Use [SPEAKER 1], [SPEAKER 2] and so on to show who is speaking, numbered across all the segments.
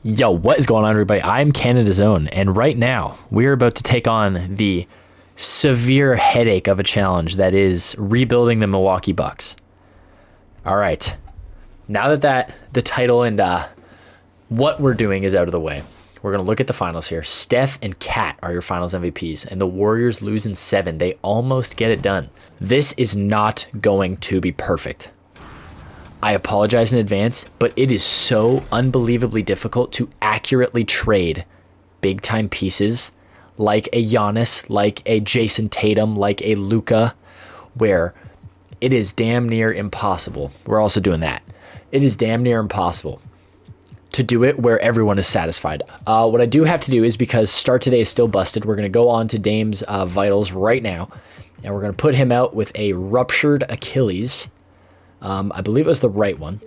[SPEAKER 1] Yo, what is going on, everybody? I'm Canada's Own, and right now we're about to take on the severe headache of a challenge that is rebuilding the Milwaukee Bucks. All right, now that the title and what we're doing is out of the way, we're going to look at the finals here. Steph and Kat are your finals MVPs, and the Warriors lose in 7. They almost get it done. This is not going to be perfect. I apologize in advance, but it is so unbelievably difficult to accurately trade big-time pieces like a Giannis, like a Jason Tatum, like a Luka, where it is damn near impossible. We're also doing that. It is damn near impossible to do it where everyone is satisfied. What I do have to do is, because Start Today is still busted, we're going to go on to Dame's vitals right now, and we're going to put him out with a ruptured Achilles. I believe it was the right one.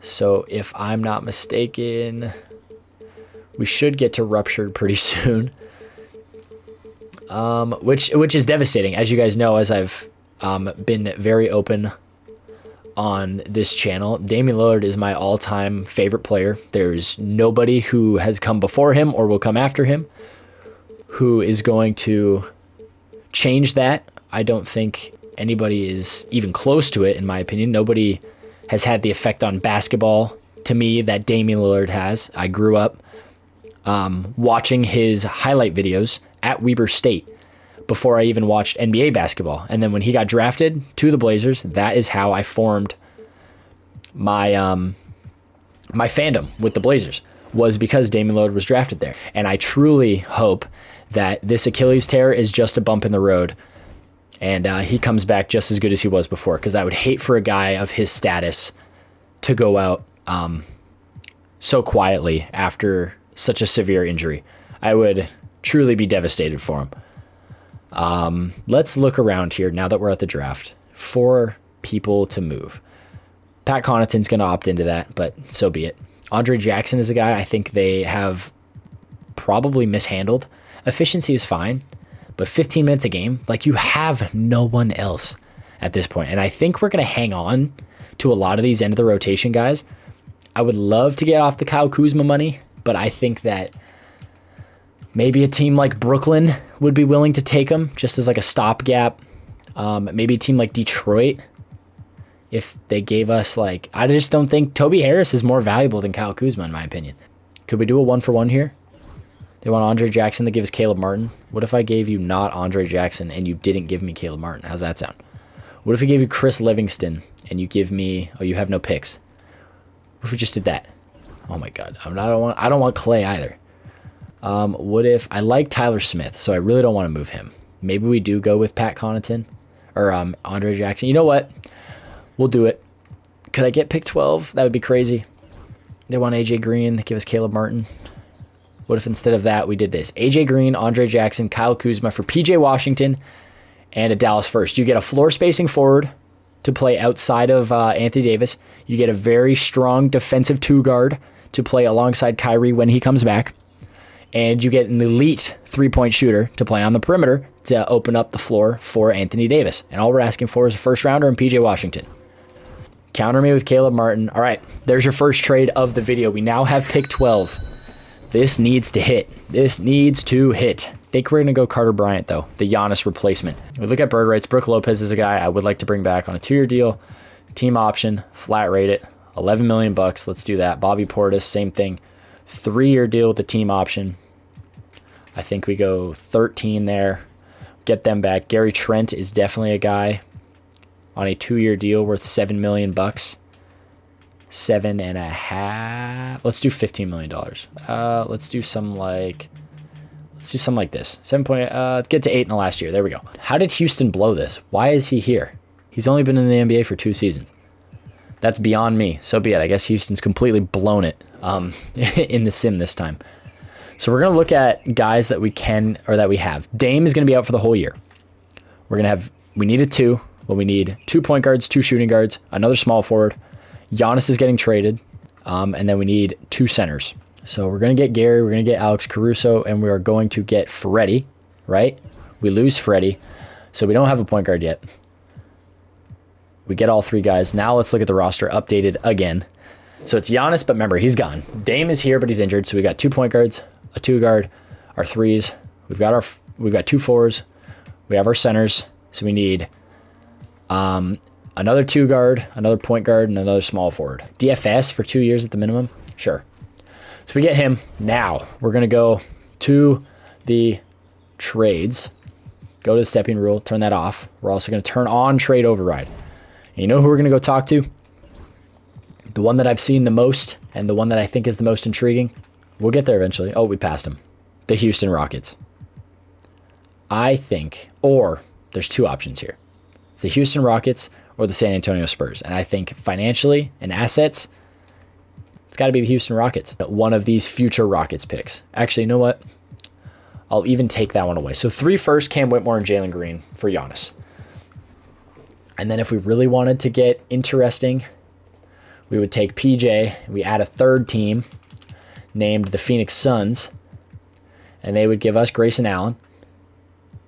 [SPEAKER 1] So if I'm not mistaken, we should get to ruptured pretty soon. Which is devastating. As you guys know, as I've been very open on this channel, Damian Lillard is my all-time favorite player. There's nobody who has come before him or will come after him who is going to change that. I don't think anybody is even close to it, in my opinion. Nobody has had the effect on basketball to me that Damian Lillard has. I grew up watching his highlight videos at Weber State before I even watched NBA basketball. And then when he got drafted to the Blazers, that is how I formed my my fandom with the Blazers, was because Damian Lillard was drafted there. And I truly hope that this Achilles tear is just a bump in the road, and he comes back just as good as he was before, because I would hate for a guy of his status to go out so quietly after such a severe injury. I would truly be devastated for him. Let's look around here now that we're at the draft for people to move. Pat Connaughton's going to opt into that, but so be it. Andre Jackson is a guy I think they have probably mishandled. Efficiency is fine, but 15 minutes a game, like, you have no one else at this point. And I think we're going to hang on to a lot of these end of the rotation guys. I would love to get off the Kyle Kuzma money, but I think that maybe a team like Brooklyn would be willing to take him just as like a stopgap. Maybe a team like Detroit, if they gave us, like, I just don't think Toby Harris is more valuable than Kyle Kuzma, in my opinion. Could we do a 1-for-1 here? They want Andre Jackson to give us Caleb Martin. What if I gave you not Andre Jackson and you didn't give me Caleb Martin? How's that sound? What if we gave you Chris Livingston and you give me, oh, you have no picks? What if we just did that? Oh my God, I don't want Clay either. What if I like Tyler Smith, so I really don't want to move him? Maybe we do go with Pat Connaughton or Andre Jackson. You know what? We'll do it. Could I get pick 12? That would be crazy. They want AJ Green. They give us Caleb Martin. What if instead of that we did this? AJ Green, Andre Jackson, Kyle Kuzma for PJ Washington, and a Dallas first. You get a floor spacing forward to play outside of Anthony Davis. You get a very strong defensive 2-guard to play alongside Kyrie when he comes back. And you get an elite 3-point shooter to play on the perimeter to open up the floor for Anthony Davis. And all we're asking for is a first rounder and PJ Washington. Counter me with Caleb Martin. All right, there's your first trade of the video. We now have pick 12. This needs to hit. This needs to hit. I think we're going to go Carter Bryant, though, the Giannis replacement. We look at bird rights. Brook Lopez is a guy I would like to bring back on a 2-year deal. Team option, flat rate it, $11 million. Let's do that. Bobby Portis, same thing. 3-year deal with the team option. I think we go 13 there. Get them back. Gary Trent is definitely a guy on a 2-year deal worth $7 million. 7.5. Let's do $15 million. Let's do some like this. 7 point. Let's get to 8 in the last year. There we go. How did Houston blow this? Why is he here? He's only been in the NBA for 2 seasons. That's beyond me. So be it. I guess Houston's completely blown it in the sim this time. So we're gonna look at guys that we can, or that we have. Dame is gonna be out for the whole year. We needed 2. Well, we need 2 point guards, 2 shooting guards, another small forward. Giannis is getting traded, and then we need 2 centers. So we're going to get Gary, we're going to get Alex Caruso, and we are going to get Freddie, right? We lose Freddie, so we don't have a point guard yet. We get all 3 guys. Now let's look at the roster updated again. So it's Giannis, but remember, he's gone. Dame is here, but he's injured. So we got 2 point guards, a 2 guard, our 3s. We've got 2 4s. We have our centers. So we need another 2 guard, another point guard, and another small forward. DFS for 2 years at the minimum? Sure. So we get him. Now we're going to go to the trades. Go to the stepping rule, turn that off. We're also going to turn on trade override. And you know who we're going to go talk to? The one that I've seen the most and the one that I think is the most intriguing. We'll get there eventually. Oh, we passed him. The Houston Rockets. I think, or there's 2 options here. It's the Houston Rockets or the San Antonio Spurs. And I think financially and assets, it's got to be the Houston Rockets. One of these future Rockets picks. Actually, you know what? I'll even take that one away. So 3 first, Cam Whitmore and Jalen Green for Giannis. And then if we really wanted to get interesting, we would take PJ. We add a 3rd team named the Phoenix Suns. And they would give us Grayson Allen.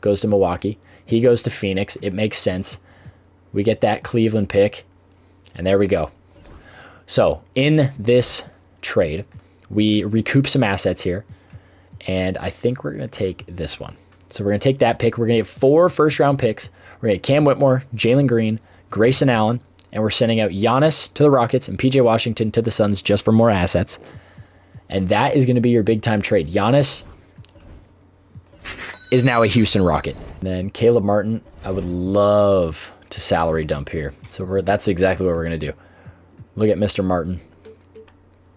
[SPEAKER 1] Goes to Milwaukee. He goes to Phoenix. It makes sense. We get that Cleveland pick. And there we go. So in this trade, we recoup some assets here. And I think we're going to take this one. So we're going to take that pick. We're going to get 4 first-round picks. We're going to get Cam Whitmore, Jalen Green, Grayson Allen, and we're sending out Giannis to the Rockets and PJ Washington to the Suns just for more assets. And that is going to be your big-time trade. Giannis is now a Houston Rocket. And then Caleb Martin, I would love to salary dump here. So that's exactly what we're going to do. Look at Mr. Martin.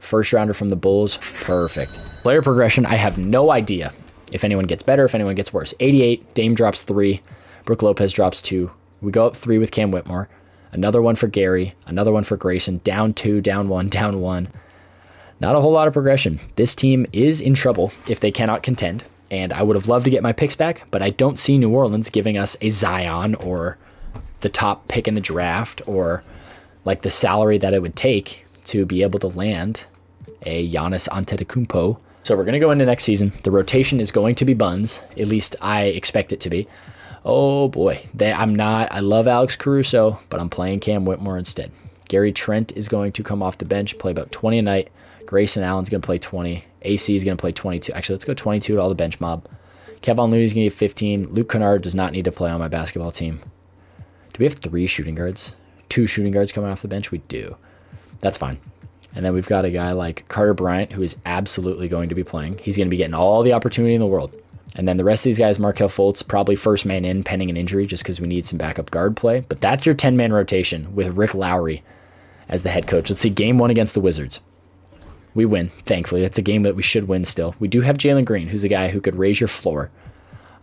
[SPEAKER 1] First rounder from the Bulls. Perfect. Player progression, I have no idea if anyone gets better, if anyone gets worse. 88, Dame drops 3. Brook Lopez drops 2. We go up 3 with Cam Whitmore. Another one for Gary. Another one for Grayson. Down 2, down 1, down 1. Not a whole lot of progression. This team is in trouble if they cannot contend. And I would have loved to get my picks back, but I don't see New Orleans giving us a Zion or the top pick in the draft or like the salary that it would take to be able to land a Giannis Antetokounmpo. So we're going to go into next season. The rotation is going to be buns. At least I expect it to be. Oh boy. I love Alex Caruso, but I'm playing Cam Whitmore instead. Gary Trent is going to come off the bench, play about 20 a night. Grayson Allen's going to play 20. AC is going to play 22. Actually, let's go 22 to all the bench mob. Kevon Looney's going to get 15. Luke Kennard does not need to play on my basketball team. Do we have 3 shooting guards? 2 shooting guards coming off the bench? We do. That's fine. And then we've got a guy like Carter Bryant, who is absolutely going to be playing. He's going to be getting all the opportunity in the world. And then the rest of these guys, Markelle Fultz, probably first man in pending an injury just because we need some backup guard play. But that's your 10-man rotation with Rick Lowry as the head coach. Let's see, game 1 against the Wizards. We win, thankfully. That's a game that we should win still. We do have Jalen Green, who's a guy who could raise your floor,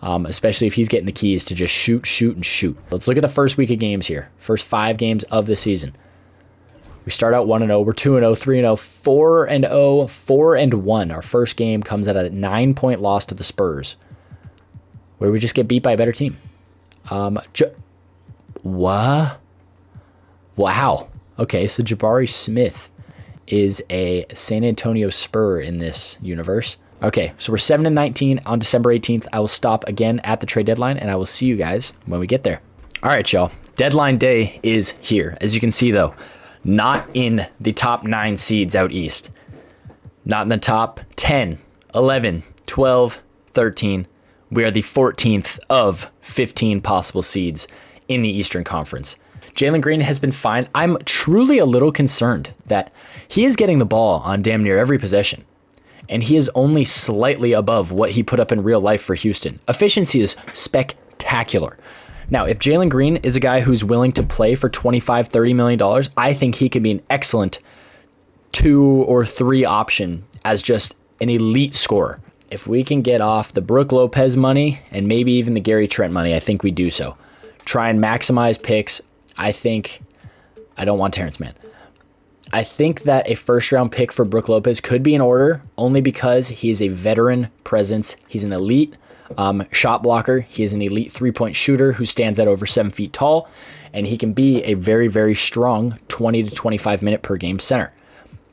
[SPEAKER 1] especially if he's getting the keys to just shoot, shoot, and shoot. Let's look at the first week of games here. First 5 games of the season. We start out 1-0. We're 2-0, 3-0, 4-0, 4-1. Our first game comes at a 9-point loss to the Spurs, where we just get beat by a better team. What? Wow. Okay, so Jabari Smith is a San Antonio Spur in this universe. Okay, so we're 7-19 on December 18th. I will stop again at the trade deadline, and I will see you guys when we get there. All right, y'all. Deadline day is here. As you can see, though, not in the top 9 seeds out east. Not in the top 10, 11, 12, 13. We are the 14th of 15 possible seeds in the Eastern Conference. Jalen Green has been fine. I'm truly a little concerned that he is getting the ball on damn near every possession, and he is only slightly above what he put up in real life for Houston. Efficiency is spectacular. Now, if Jalen Green is a guy who's willing to play for $25, $30 million, I think he could be an excellent 2 or 3 option as just an elite scorer. If we can get off the Brook Lopez money and maybe even the Gary Trent money, I think we do so. Try and maximize picks. I don't want Terrence Mann. I think that a first-round pick for Brook Lopez could be in order only because he is a veteran presence. He's an elite shot blocker. He is an elite 3-point shooter who stands at over 7 feet tall, and he can be a very, very strong 20 to 25 minute per game center.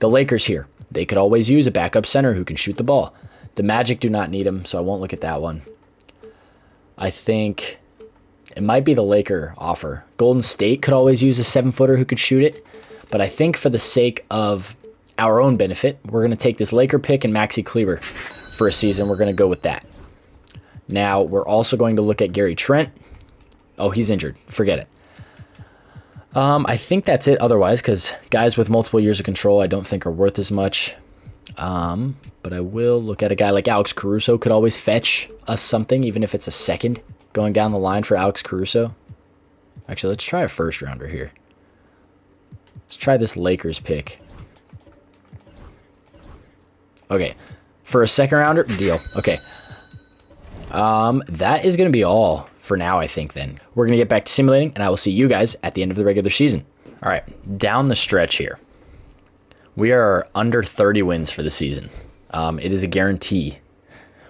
[SPEAKER 1] The Lakers here, they could always use a backup center who can shoot the ball. The Magic do not need him, so I won't look at that one. I think it might be the Laker offer. Golden State could always use a 7-footer who could shoot it, but I think for the sake of our own benefit, we're going to take this Laker pick and Maxi Kleber for a season. We're going to go with that. Now, we're also going to look at Gary Trent. Oh, he's injured. Forget it. I think that's it otherwise, because guys with multiple years of control I don't think are worth as much. But I will look at a guy like Alex Caruso. Could always fetch us something, even if it's a second going down the line for Alex Caruso. Actually, let's try a first rounder here. Let's try this Lakers pick. Okay, for a second rounder, deal. Okay. That is going to be all for now, I think, then. We're going to get back to simulating, and I will see you guys at the end of the regular season. All right, down the stretch here. We are under 30 wins for the season. It is a guarantee.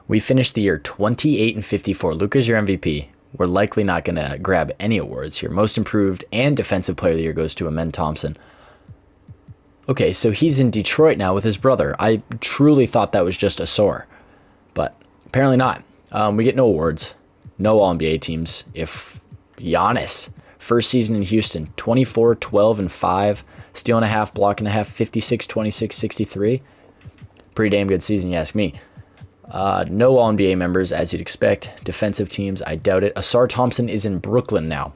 [SPEAKER 1] We finished the year 28-54. Luka's your MVP. We're likely not going to grab any awards here. Most improved and defensive player of the year goes to Amen Thompson. Okay, so he's in Detroit now with his brother. I truly thought that was just a sore, but apparently not. We get no awards, no All-NBA teams. If Giannis, first season in Houston, 24, 12, and 5, steal and a half, block and a half, 56, 26, 63. Pretty damn good season, you ask me. No All-NBA members, as you'd expect. Defensive teams, I doubt it. Asar Thompson is in Brooklyn now.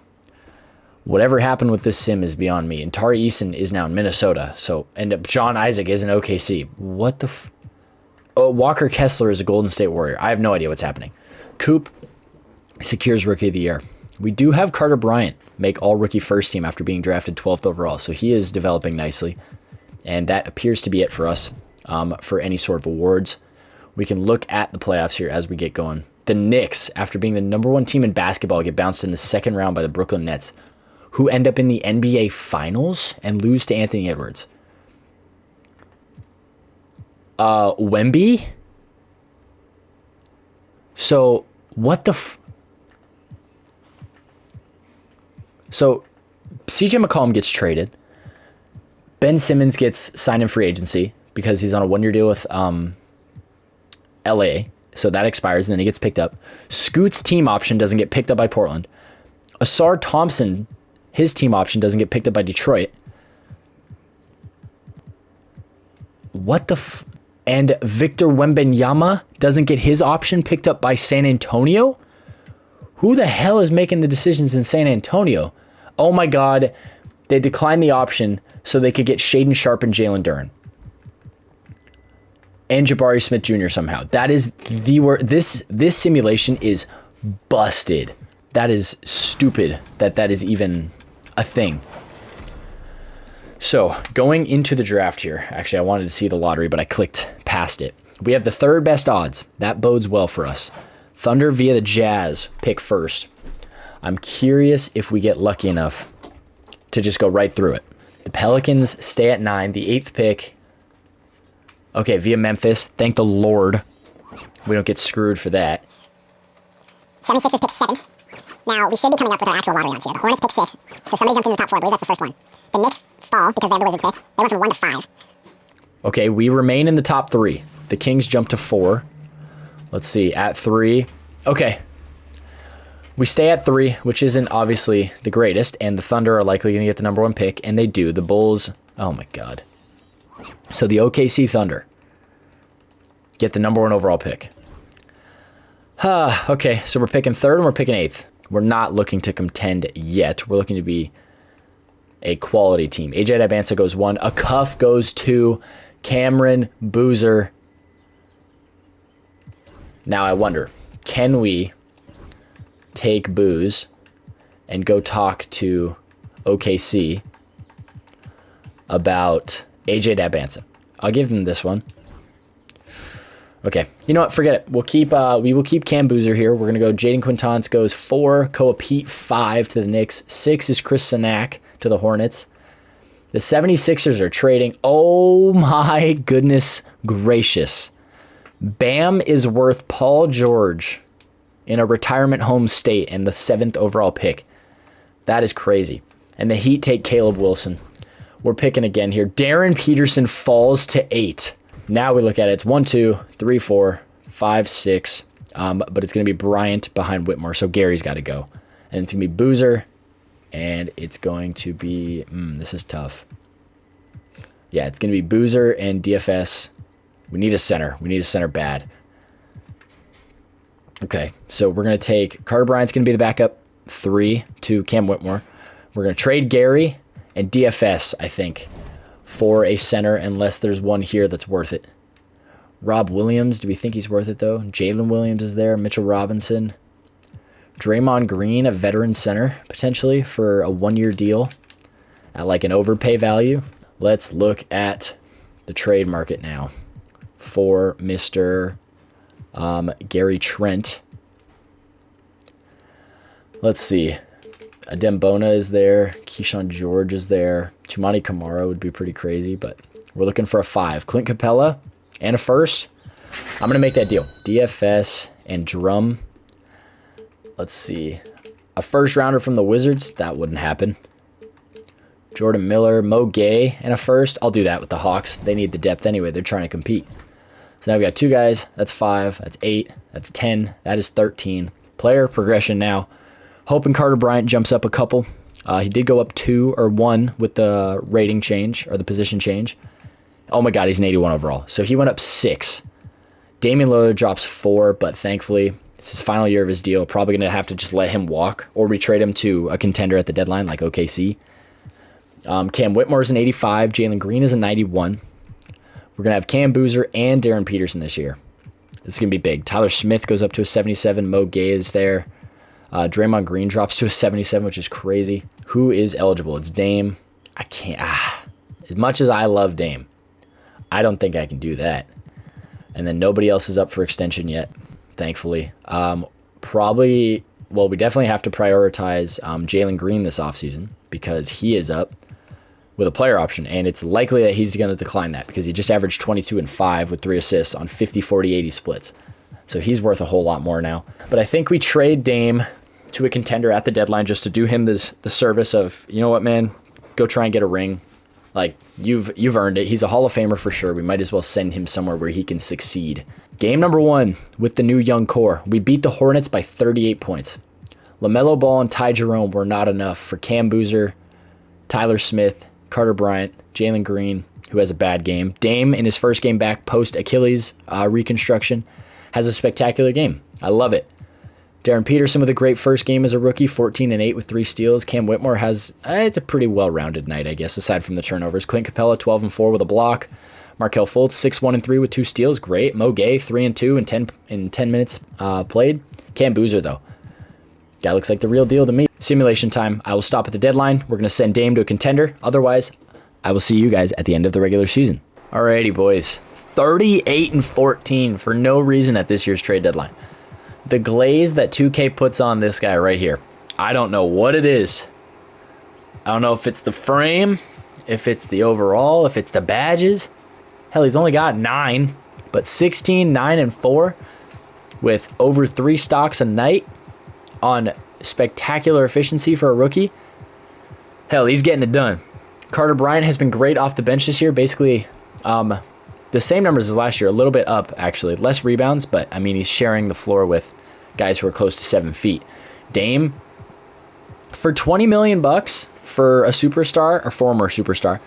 [SPEAKER 1] Whatever happened with this sim is beyond me. And Tari Eason is now in Minnesota. So, and John Isaac is in OKC. What the Oh, Walker Kessler is a Golden State Warrior. I have no idea what's happening. Coop secures Rookie of the Year. We do have Carter Bryant make all-rookie first team after being drafted 12th overall. So he is developing nicely. And that appears to be it for us for any sort of awards. We can look at the playoffs here as we get going. The Knicks, after being the #1 team in basketball, get bounced in the second round by the Brooklyn Nets, who end up in the NBA Finals and lose to Anthony Edwards. Wemby? So, what the So, CJ McCollum gets traded. Ben Simmons gets signed in free agency because he's on a one-year deal with LA. So that expires, and then he gets picked up. Scoot's team option doesn't get picked up by Portland. Asar Thompson, his team option doesn't get picked up by Detroit. What the And Victor Wembanyama doesn't get his option picked up by San Antonio? Who the hell is making the decisions in San Antonio? Oh my God, they declined the option so they could get Shaden Sharp and Jalen Duren. And Jabari Smith Jr. somehow. That is this simulation is busted. That is stupid that is even a thing. So, going into the draft here. Actually, I wanted to see the lottery, but I clicked past it. We have the third best odds. That bodes well for us. Thunder via the Jazz pick first. I'm curious if we get lucky enough to just go right through it. The Pelicans stay at 9. The 8th pick. Okay, via Memphis. Thank the Lord. We don't get screwed for that.
[SPEAKER 2] 76ers pick 7. Now, we should be coming up with our actual lottery odds here. The Hornets pick 6. So somebody jumped in the top 4. I believe that's the first one. The Knicks fall because they have the Wizards pick. They went from 1 to 5.
[SPEAKER 1] Okay, we remain in the top 3. The Kings jump to 4. Let's see, at 3. Okay. We stay at 3, which isn't obviously the greatest, and the Thunder are likely going to get the #1 pick, and they do. The Bulls, oh my God. So the OKC Thunder get the #1 overall pick. Okay, so we're picking 3rd and we're picking 8th. We're not looking to contend yet. We're looking to be a quality team. AJ Dabansa goes 1. A Cuff goes 2. Cameron Boozer. Now I wonder, can we take Booze and go talk to OKC about AJ Dabansa? I'll give them this one. Okay, you know what? Forget it. We will keep Cam Boozer here. We're gonna go. Jaden Quintance goes 4. Koa Pete 5 to the Knicks. 6 is Chris Sanak to the Hornets. The 76ers are trading. Oh my goodness gracious! Bam is worth Paul George in a retirement home state and the 7th overall pick. That is crazy. And the Heat take Caleb Wilson. We're picking again here. Darren Peterson falls to 8. Now we look at it. It's 1, 2, 3, 4, 5, 6. But it's going to be Bryant behind Whitmore. So Gary's got to go. And it's going to be Boozer. And it's going to be... this is tough. Yeah, it's going to be Boozer and DFS. We need a center. We need a center bad. Okay, so we're going to take... Carter Bryant's going to be the backup 3 to Cam Whitmore. We're going to trade Gary and DFS, I think, for a center, unless there's one here that's worth it. Rob Williams, do we think he's worth it, though? Jalen Williams is there. Mitchell Robinson. Draymond Green, a veteran center, potentially, for a 1-year deal at like an overpay value. Let's look at the trade market now for Mr. Gary Trent. Let's see. Adembona is there. Keyshawn George is there. Chumani Kamara would be pretty crazy, but we're looking for a 5. Clint Capella and a first. I'm going to make that deal. DFS and Drum. Let's see. A first rounder from the Wizards. That wouldn't happen. Jordan Miller, Mo Gay, and a first. I'll do that with the Hawks. They need the depth anyway. They're trying to compete. So now we got 2 guys. That's 5. That's 8. That's 10. That is 13. Player progression now. Hoping Carter Bryant jumps up a couple. He did go up 2 or 1 with the rating change or the position change. Oh my God, he's an 81 overall. So he went up 6. Damian Lillard drops 4, but thankfully it's his final year of his deal. Probably going to have to just let him walk or retrade him to a contender at the deadline like OKC. Cam Whitmore is an 85. Jalen Green is a 91. We're going to have Cam Boozer and Darren Peterson this year. It's going to be big. Tyler Smith goes up to a 77. Mo Gay is there. Draymond Green drops to a 77, which is crazy. Who is eligible? It's Dame. I can't. As much as I love Dame, I don't think I can do that. And then nobody else is up for extension yet, thankfully. We definitely have to prioritize Jalen Green this offseason because he is up with a player option, and it's likely that he's going to decline that because he just averaged 22 and 5 with 3 assists on 50, 40, 80 splits. So he's worth a whole lot more now. But I think we trade Dame to a contender at the deadline just to do him the service of, you know what, man, go try and get a ring. Like, you've earned it. He's a Hall of Famer for sure. We might as well send him somewhere where he can succeed. Game number 1 with the new young core. We beat the Hornets by 38 points. LaMelo Ball and Ty Jerome were not enough for Cam Boozer, Tyler Smith, Carter Bryant, Jalen Green, who has a bad game. Dame, in his first game back post-Achilles reconstruction, has a spectacular game. I love it. Darren Peterson with a great first game as a rookie, 14 and 8 with 3 steals. Cam Whitmore has it's a pretty well-rounded night, I guess, aside from the turnovers. Clint Capella, 12 and 4 with a block. Markelle Fultz, 6-1 and 3 with 2 steals. Great. Mo Gay, 3 and 2 in 10 minutes played. Cam Boozer, though. Guy looks like the real deal to me. Simulation time. I will stop at the deadline. We're going to send Dame to a contender. Otherwise, I will see you guys at the end of the regular season. Alrighty, boys. 38 and 14 for no reason at this year's trade deadline. The glaze that 2K puts on this guy right here, I don't know what it is. I don't know if it's the frame, if it's the overall, if it's the badges. Hell, he's only got 9, but 16, 9, and 4 with over 3 stocks a night on spectacular efficiency for a rookie. Hell, he's getting it done. Carter Bryant has been great off the bench this year. Basically, the same numbers as last year, a little bit up, actually. Less rebounds, but, I mean, he's sharing the floor with guys who are close to 7 feet. Dame, for $20 million for a superstar, or former superstar,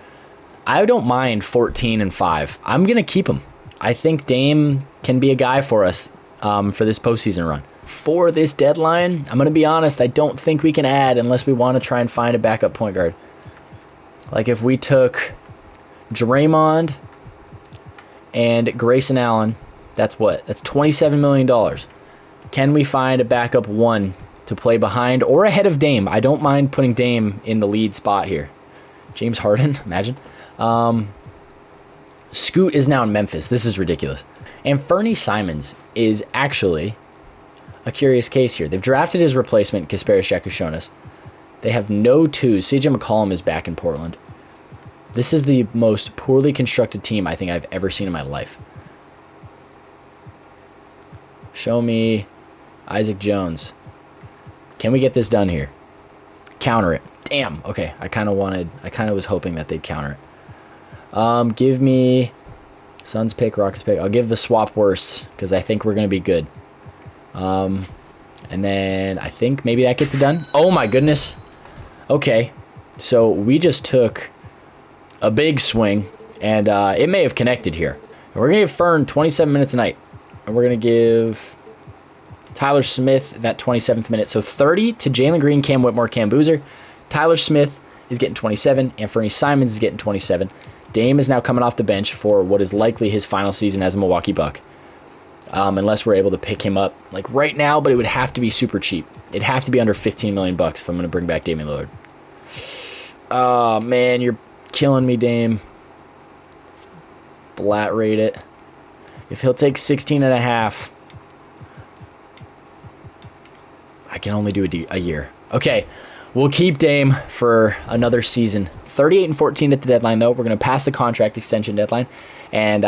[SPEAKER 1] I don't mind 14 and 5. I'm going to keep him. I think Dame can be a guy for us for this postseason run. For this deadline, I'm going to be honest, I don't think we can add unless we want to try and find a backup point guard. Like if we took Draymond and Grayson Allen, that's what? That's $27 million. Can we find a backup 1 to play behind or ahead of Dame? I don't mind putting Dame in the lead spot here. James Harden, imagine. Scoot is now in Memphis. This is ridiculous. And Fernie Simons is actually a curious case here. They've drafted his replacement, Kasparis Jakushonis. They have no 2s. CJ McCollum is back in Portland. This is the most poorly constructed team I think I've ever seen in my life. Show me Isaac Jones. Can we get this done here? Counter it. Damn. Okay. I kind of was hoping that they'd counter it. Give me Suns pick, Rockets pick. I'll give the swap worst because I think we're going to be good. And then I think maybe that gets it done. Oh my goodness. Okay. So we just took a big swing And it may have connected here. And we're going to give Fern 27 minutes a night. And we're going to give Tyler Smith that 27th minute. So 30 to Jalen Green, Cam Whitmore, Cam Boozer. Tyler Smith is getting 27. And Fernie Simons is getting 27. Dame is now coming off the bench for what is likely his final season as a Milwaukee Buck. Unless we're able to pick him up like right now, but it would have to be super cheap. It'd have to be under $15 million if I'm going to bring back Damian Lillard. Oh, man, you're killing me, Dame. Flat rate it. If he'll take 16.5, I can only do a year. Okay, we'll keep Dame for another season. 38-14 at the deadline, though. We're going to pass the contract extension deadline. And,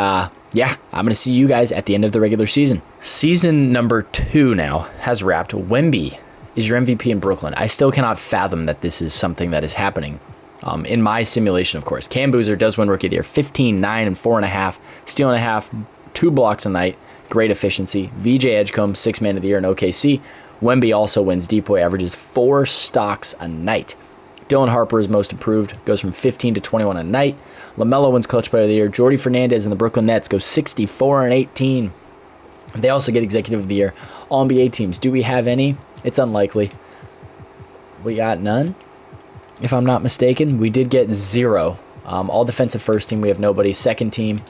[SPEAKER 1] yeah, I'm going to see you guys at the end of the regular season. Season number 2 now has wrapped. Wemby is your MVP in Brooklyn. I still cannot fathom that this is something that is happening. In my simulation, of course. Cam Boozer does win Rookie of the Year. 15, 9, and 4.5. Steal and a half. 2 blocks a night. Great efficiency. VJ Edgecombe, 6 Man of the Year in OKC. Wemby also wins Depoy, averages 4 stocks a night. Dylan Harper is most improved, goes from 15 to 21 a night. LaMelo wins Clutch Player of the Year. Jordy Fernandez and the Brooklyn Nets go 64 and 18. They also get Executive of the Year. All NBA teams. Do we have any? It's unlikely. We got none, if I'm not mistaken. We did get 0. All defensive first team. We have nobody. Second team.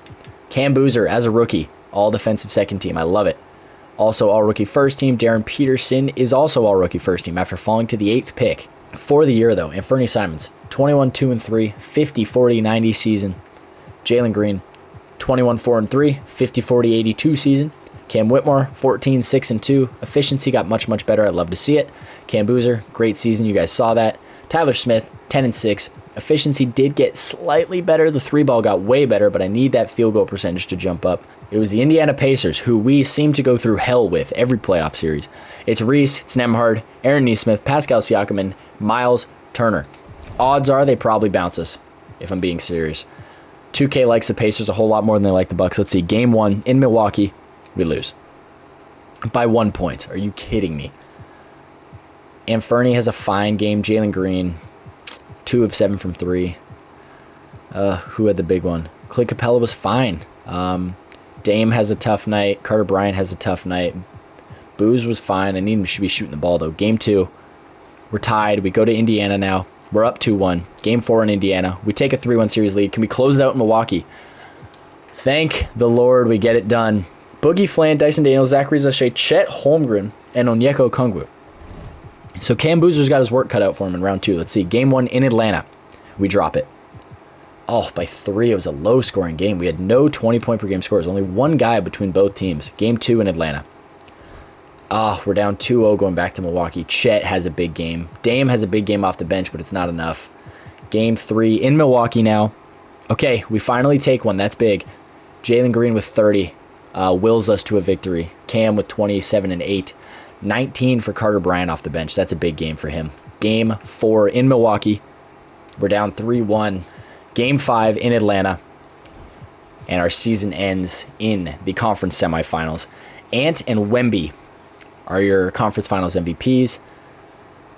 [SPEAKER 1] Cam Boozer as a rookie. All defensive second team. I love it. Also all rookie first team. Darren Peterson is also all rookie first team after falling to the 8th pick. For the year, though, and Fernie Simons, 21-2-3, 50-40-90 season. Jalen Green, 21-4-3, 50-40-82 season. Cam Whitmore, 14-6-2. Efficiency got much, much better. I'd love to see it. Cam Boozer, great season. You guys saw that. Tyler Smith, 10-6. Efficiency did get slightly better. The 3-ball got way better, but I need that field goal percentage to jump up. It was the Indiana Pacers, who we seem to go through hell with every playoff series. It's Reese, it's Nembhard, Aaron Nesmith, Pascal Siakam, and Miles Turner. Odds are they probably bounce us, if I'm being serious. 2K likes the Pacers a whole lot more than they like the Bucks. Let's see, Game 1 in Milwaukee, we lose. By 1 point. Are you kidding me? And Fernie has a fine game. Jalen Green, 2 of 7 from 3. Who had the big one? Clay Capella was fine. Dame has a tough night. Carter Bryant has a tough night. Booze was fine. I need him to be shooting the ball, though. Game 2, we're tied. We go to Indiana now. We're up 2-1. Game 4 in Indiana. We take a 3-1 series lead. Can we close it out in Milwaukee? Thank the Lord we get it done. Boogie Flan, Dyson Daniels, Zachary Zache, Chet Holmgren, and Onyeka Okongwu. So Cam Boozer's got his work cut out for him in round 2. Let's see. Game 1 in Atlanta. We drop it. Oh, by 3. It was a low-scoring game. We had no 20-point-per-game scores. Only one guy between both teams. Game 2 in Atlanta. We're down 2-0 going back to Milwaukee. Chet has a big game. Dame has a big game off the bench, but it's not enough. Game 3 in Milwaukee now. Okay, we finally take one. That's big. Jalen Green with 30 wills us to a victory. Cam with 27 and 8. 19 for Carter Bryant off the bench. That's a big game for him. Game 4 in Milwaukee. We're down 3-1. Game 5 in Atlanta. And our season ends in the conference semifinals. Ant and Wemby are your conference finals MVPs.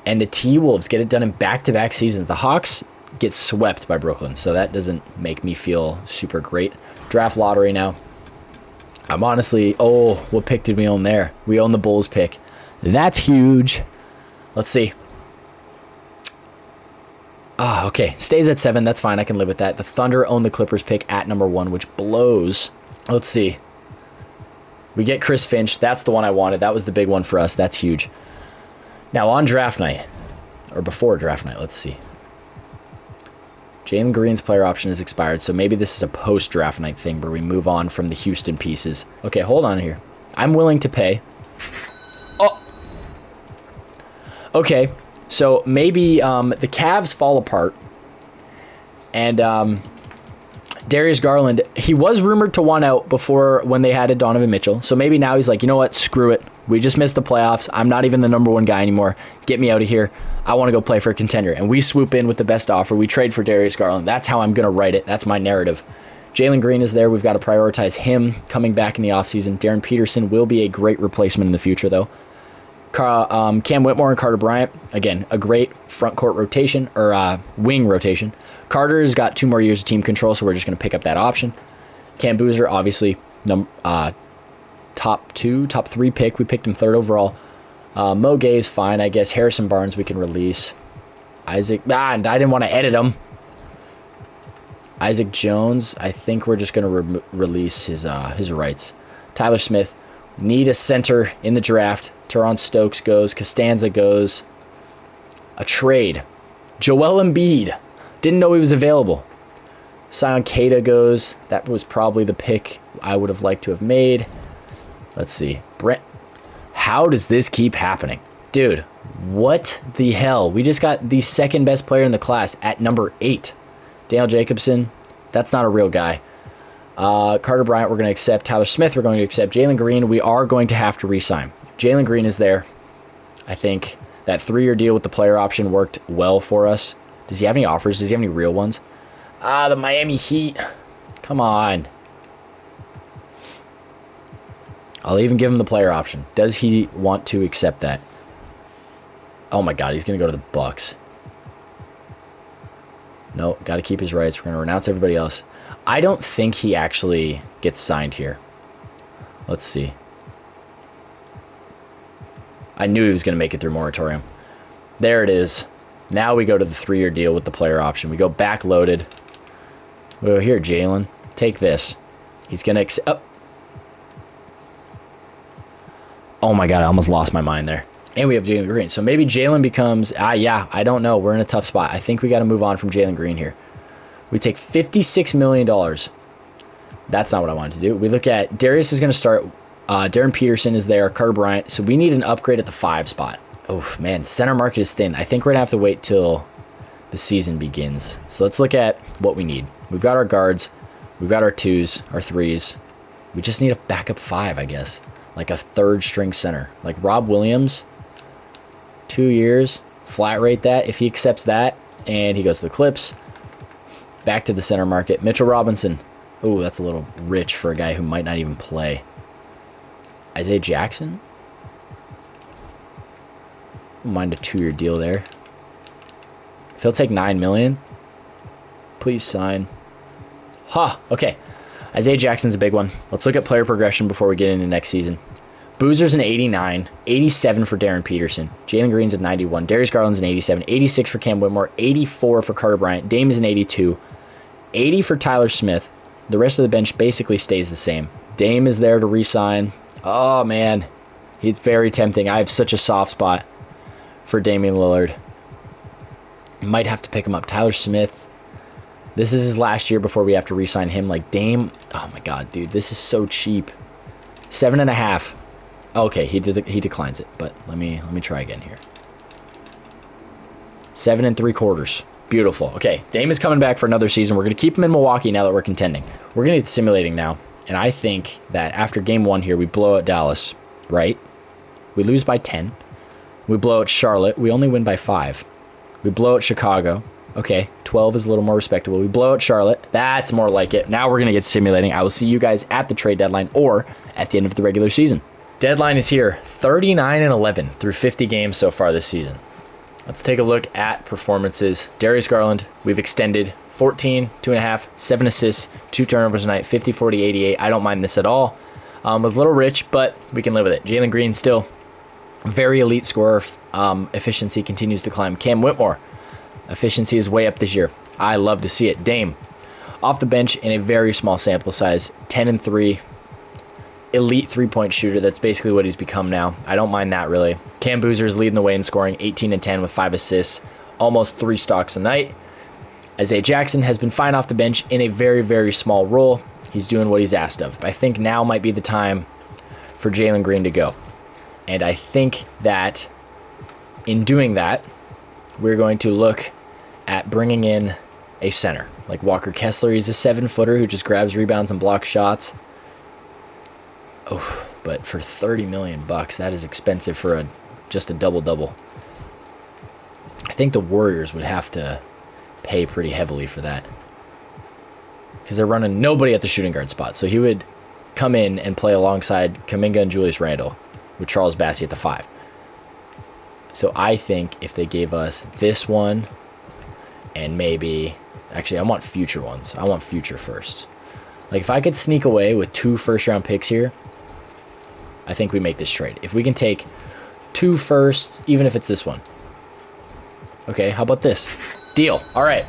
[SPEAKER 1] And the T-Wolves get it done in back-to-back seasons. The Hawks get swept by Brooklyn, so that doesn't make me feel super great. Draft lottery now. I'm honestly, what pick did we own there? We own the Bulls pick. That's huge. Let's see. Okay. Stays at 7. That's fine. I can live with that. The Thunder own the Clippers pick at number 1, which blows. Let's see. We get Chris Finch. That's the one I wanted. That was the big one for us. That's huge. Now, on draft night, or before draft night, let's see. Jalen Green's player option is expired, so maybe this is a post-draft night thing where we move on from the Houston pieces. Okay, hold on here. I'm willing to pay. Okay, so maybe the Cavs fall apart, and Darius Garland, he was rumored to want out before when they had Donovan Mitchell, so maybe now he's like, you know what, screw it. We just missed the playoffs. I'm not even the number 1 guy anymore. Get me out of here. I want to go play for a contender. And we swoop in with the best offer. We trade for Darius Garland. That's how I'm going to write it. That's my narrative. Jalen Green is there. We've got to prioritize him coming back in the offseason. Darren Peterson will be a great replacement in the future, though. Cam Whitmore and Carter Bryant, again, a great front court rotation, or wing rotation. Carter's got 2 more years of team control, so we're just going to pick up that option. Cam Boozer, obviously, top 3 pick. We picked him 3rd overall. Mo Gay's fine, I guess. Harrison Barnes we can release. Isaac, I didn't want to edit him. Isaac Jones, I think we're just going to release his rights. Tyler Smith, need a center in the draft. Teron Stokes goes. Costanza goes. A trade. Joel Embiid. Didn't know he was available. Sion Keita goes. That was probably the pick I would have liked to have made. Let's see. Brent. How does this keep happening? Dude, what the hell? We just got the 2nd best player in the class at number 8. Daniel Jacobson. That's not a real guy. Carter Bryant, we're going to accept. Tyler Smith, we're going to accept. Jalen Green, we are going to have to re-sign. Jalen Green is there. I think that 3-year deal with the player option worked well for us. Does he have any offers? Does he have any real ones? The Miami Heat. Come on. I'll even give him the player option. Does he want to accept that? Oh my God, he's going to go to the Bucks. No, got to keep his rights. We're going to renounce everybody else. I don't think he actually gets signed here. Let's see. I knew he was going to make it through moratorium. There it is. Now we go to the 3-year deal with the player option. We go back loaded. Well, here, Jalen. Take this. He's going to accept. Oh my God, I almost lost my mind there. And we have Jalen Green. So maybe Jalen becomes, yeah, I don't know. We're in a tough spot. I think we got to move on from Jalen Green here. We take $56 million. That's not what I wanted to do. We look at Darius is going to start. Darren Peterson is there. Carter Bryant. So we need an upgrade at the 5 spot. Oh, man. Center market is thin. I think we're going to have to wait till the season begins. So let's look at what we need. We've got our guards. We've got our 2s, our 3s. We just need a backup 5, I guess. Like a 3rd string center. Like Rob Williams. 2 years. Flat rate that. If he accepts that and he goes to the Clips. Back to the center market. Mitchell Robinson. Oh, that's a little rich for a guy who might not even play. Isaiah Jackson. Don't mind a 2-year deal there. If he'll take $9 million, please sign. Okay. Isaiah Jackson's a big one. Let's look at player progression before we get into next season. Boozer's an 89, 87 for Darren Peterson. Jalen Green's an 91. Darius Garland's an 87, 86 for Cam Whitmore, 84 for Carter Bryant. Dame is an 82, 80 for Tyler Smith. The rest of the bench basically stays the same. Dame is there to re-sign. Oh, man. He's very tempting. I have such a soft spot for Damian Lillard. Might have to pick him up. Tyler Smith. This is his last year before we have to re-sign him. Like Dame. Oh, my God, dude. This is so cheap. 7.5. Okay, he declines it, but let me try again here. 7 3/4. Beautiful. Okay, Dame is coming back for another season. We're going to keep him in Milwaukee now that we're contending. We're going to get simulating now, and I think that after game 1 here, we blow out Dallas, right? We lose by 10. We blow out Charlotte. We only win by 5. We blow out Chicago. Okay, 12 is a little more respectable. We blow out Charlotte. That's more like it. Now we're going to get simulating. I will see you guys at the trade deadline or at the end of the regular season. Deadline is here. 39-11 through 50 games so far this season. Let's take a look at performances. Darius Garland, we've extended 14, 2.5, 7 assists, 2 turnovers a night, 50, 40, 88. I don't mind this at all. Was a little rich, but we can live with it. Jalen Green still very elite scorer. Efficiency continues to climb. Cam Whitmore, efficiency is way up this year. I love to see it. Dame, off the bench in a very small sample size, 10-3. Elite 3-point shooter. That's basically what he's become now. I don't mind that, really. Cam Boozer is leading the way in scoring, 18-10 with 5 assists, almost 3 stocks a night. Isaiah Jackson has been fine off the bench in a very, very small role. He's doing what he's asked of. But I think now might be the time for Jalen Green to go. And I think that in doing that, we're going to look at bringing in a center. Like Walker Kessler, he's a 7-footer who just grabs rebounds and blocks shots. Oh, but for $30 million, that is expensive for just a double-double. I think the Warriors would have to pay pretty heavily for that, because they're running nobody at the shooting guard spot. So he would come in and play alongside Kuminga and Julius Randle with Charles Bassey at the 5. So I think if they gave us this one and maybe... Actually, I want future ones. I want future first. Like, if I could sneak away with 2 first-round picks here, I think we make this trade. If we can take 2 firsts, even if it's this one. Okay, how about this? Deal. All right.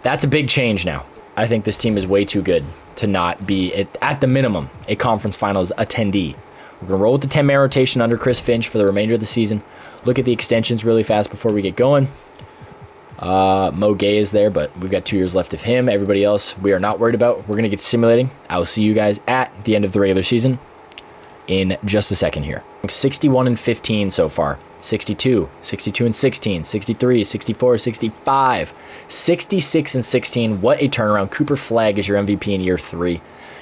[SPEAKER 1] That's a big change now. I think this team is way too good to not be, at the minimum, a conference finals attendee. We're going to roll with the 10-man rotation under Chris Finch for the remainder of the season. Look at the extensions really fast before we get going. Mo Gay is there, but we've got 2 years left of him. Everybody else we are not worried about. We're going to get simulating. I will see you guys at the end of the regular season in just a second here. 61-15 so far. 62, 62-16, 63, 64, 65, 66-16. What a turnaround. Cooper Flagg is your MVP in year 3.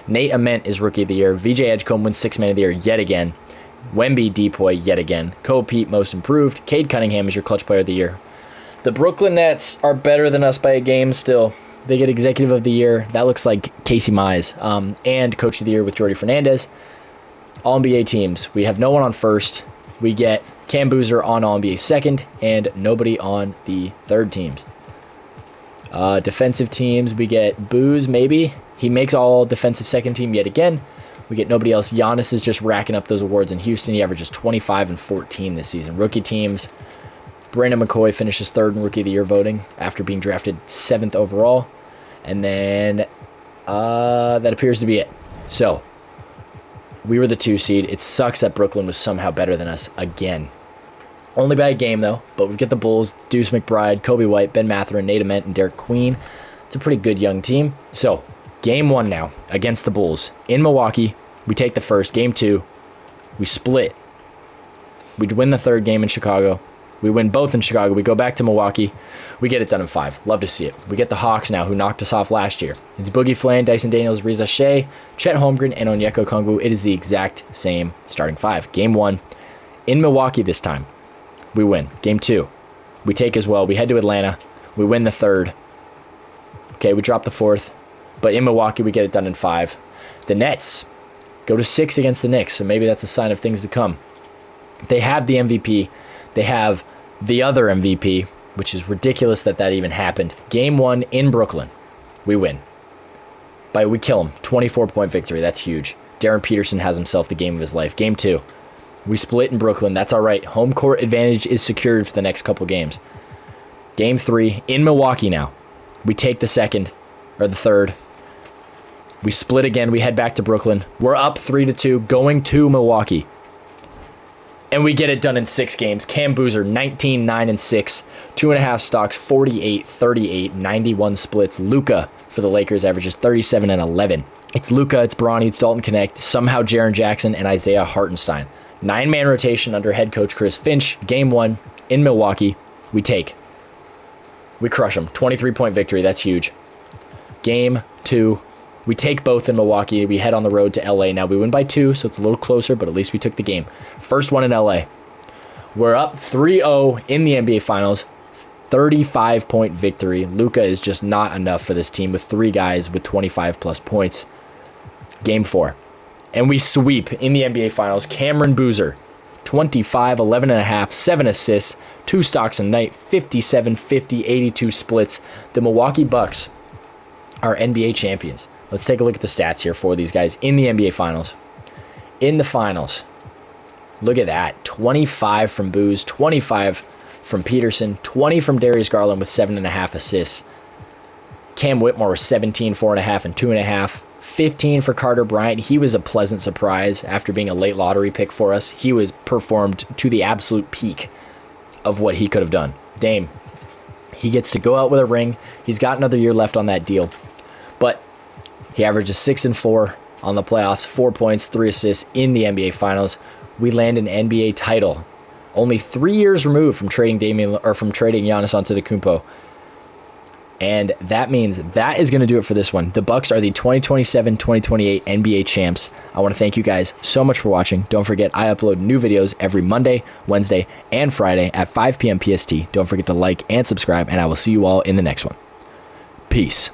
[SPEAKER 1] Nate Ament is Rookie of the Year. VJ Edgecombe wins 6th Man of the Year yet again. Wemby Depoy yet again. Cole Pete Most Improved. Cade Cunningham is your Clutch Player of the Year. The Brooklyn Nets are better than us by a game still. They get Executive of the Year. That looks like Casey Mize. And Coach of the Year with Jordy Fernandez. All-NBA teams. We have no one on first. We get Cam Boozer on All-NBA second. And nobody on the third teams. Defensive teams. We get Booze, maybe. He makes all defensive second team yet again. We get nobody else. Giannis is just racking up those awards in Houston. He averages 25 and 14 this season. Rookie teams. Brandon McCoy finishes 3rd in Rookie of the Year voting after being drafted 7th overall. And then that appears to be it. So, we were the 2 seed. It sucks that Brooklyn was somehow better than us again. Only by a game, though. But we get the Bulls, Deuce McBride, Kobe White, Ben Mathurin, Nate Ament, and Derek Queen. It's a pretty good young team. So, game 1 now against the Bulls. In Milwaukee, we take the first. Game 2, we split. We win the 3rd game in Chicago. We win both in Chicago. We go back to Milwaukee. We get it done in 5. Love to see it. We get the Hawks now, who knocked us off last year. It's Boogie Flan, Dyson Daniels, Riza Shea, Chet Holmgren, and Onyeka Okongwu. It is the exact same starting 5. Game 1, in Milwaukee this time. We win. Game 2, we take as well. We head to Atlanta. We win the 3rd. Okay, we drop the 4th. But in Milwaukee, we get it done in 5. The Nets go to 6 against the Knicks, so maybe that's a sign of things to come. They have the MVP. They have the other MVP, which is ridiculous that even happened. Game 1 in Brooklyn. We win. We kill them. 24-point victory. That's huge. Darren Peterson has himself the game of his life. Game 2. We split in Brooklyn. That's all right. Home court advantage is secured for the next couple games. Game 3 in Milwaukee now. We take the 2nd, or the 3rd. We split again. We head back to Brooklyn. We're up 3-2, going to Milwaukee. And we get it done in 6 games. Cam Boozer, 19, 9, and 6. 2.5 stocks, 48, 38, 91 splits. Luka for the Lakers averages 37 and 11. It's Luka, it's Bronny, it's Dalton Connect, somehow Jaren Jackson, and Isaiah Hartenstein. 9-man rotation under head coach Chris Finch. Game 1 in Milwaukee. We crush them. 23-point victory. That's huge. Game 2. We take both in Milwaukee. We head on the road to LA. Now we win by 2, so it's a little closer, but at least we took the game. First one in LA. We're up 3-0 in the NBA Finals. 35-point victory. Luka is just not enough for this team with 3 guys with 25-plus points. Game 4. And we sweep in the NBA Finals. Cameron Boozer, 25, 11.5, 7 assists, 2 stocks a night, 57, 50, 82 splits. The Milwaukee Bucks are NBA champions. Let's take a look at the stats here for these guys in the NBA Finals. In the Finals, look at that. 25 from Booz, 25 from Peterson, 20 from Darius Garland with 7.5 assists. Cam Whitmore was 17, 4.5, and 2.5. 15 for Carter Bryant. He was a pleasant surprise after being a late lottery pick for us. He was performed to the absolute peak of what he could have done. Dame, he gets to go out with a ring. He's got another year left on that deal. But he averages 6 and 4 on the playoffs, 4 points, 3 assists in the NBA Finals. We land an NBA title, only 3 years removed from trading Giannis Antetokounmpo. And that means that is going to do it for this one. The Bucks are the 2027-2028 NBA champs. I want to thank you guys so much for watching. Don't forget, I upload new videos every Monday, Wednesday, and Friday at 5 p.m. PST. Don't forget to like and subscribe, and I will see you all in the next one. Peace.